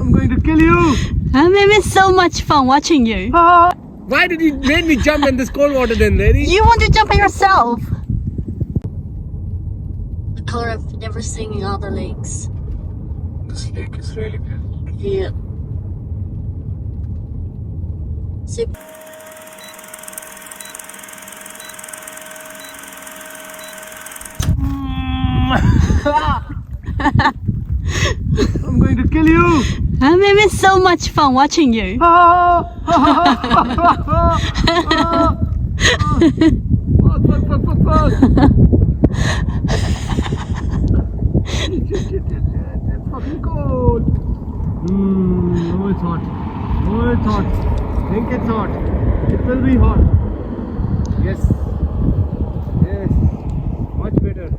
I'm going to kill you. It's so much fun watching you. Why did you make me jump in this cold water then, lady? You want to jump by yourself. The color I've never seen in other lakes. This lake is really beautiful. Yeah. See. I'm going to kill you. It's so much fun watching you. Fuck. It's fucking cold. Oh, it's hot. Oh, it's hot. I think it's hot. It will be hot. Yes. Yes. Much better.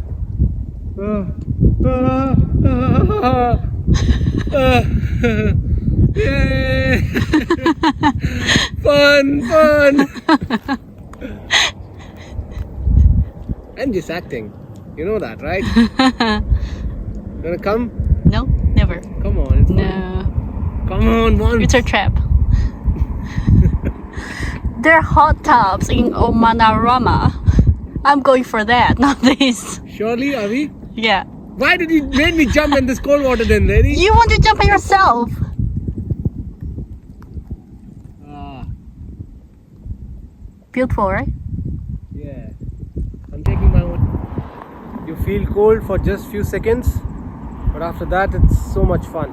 Yay! Fun! I'm just acting. You know that, right? You wanna come? No, never. Come on, it's fun. No. Come on, once. It's a trap. There are hot tubs in Omanarama. I'm going for that, not this. Surely, are we? Yeah. Why did you make me jump in this cold water then, lady? You want to jump by yourself. Beautiful, right? Yeah. I'm taking my own. You feel cold for just few seconds, but after that it's so much fun.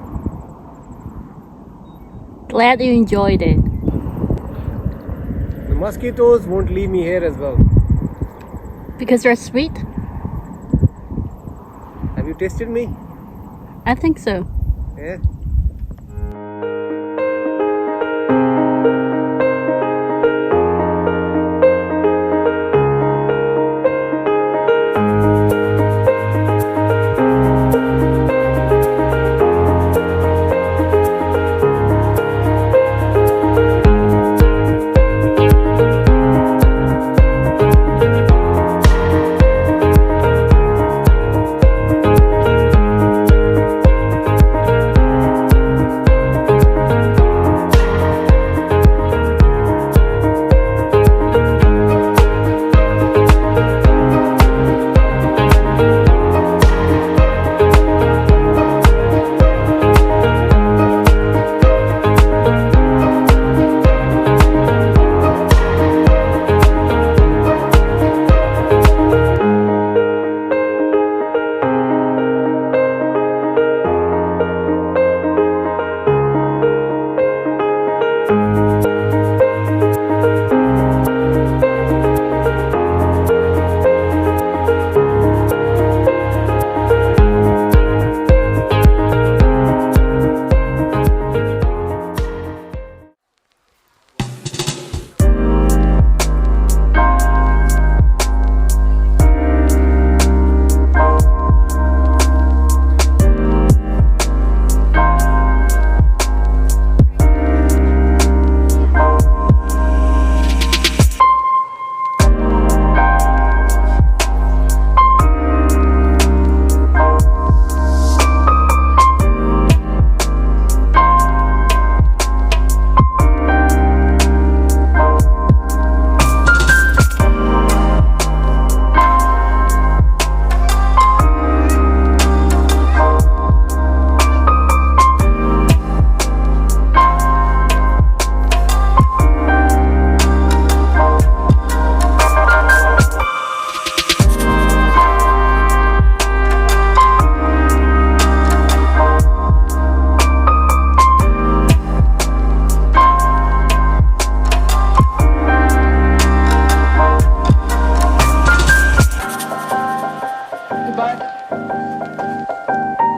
Glad you enjoyed it. The mosquitoes won't leave me here as well. Because they're sweet? Have you tasted me? I think so. Yeah.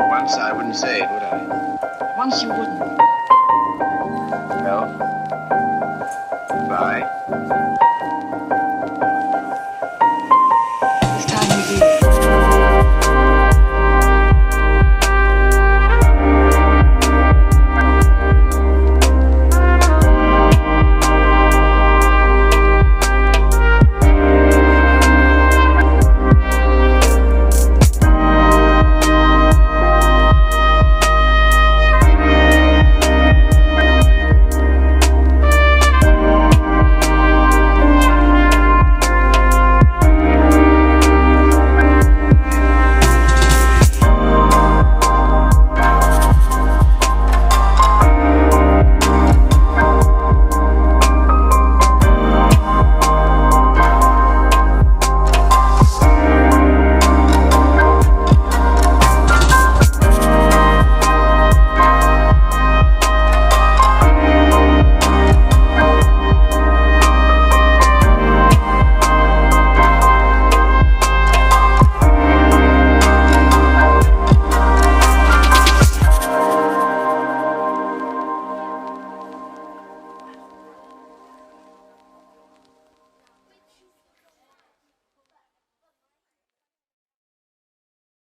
Once I wouldn't say it, would I? Once you wouldn't. Well, bye.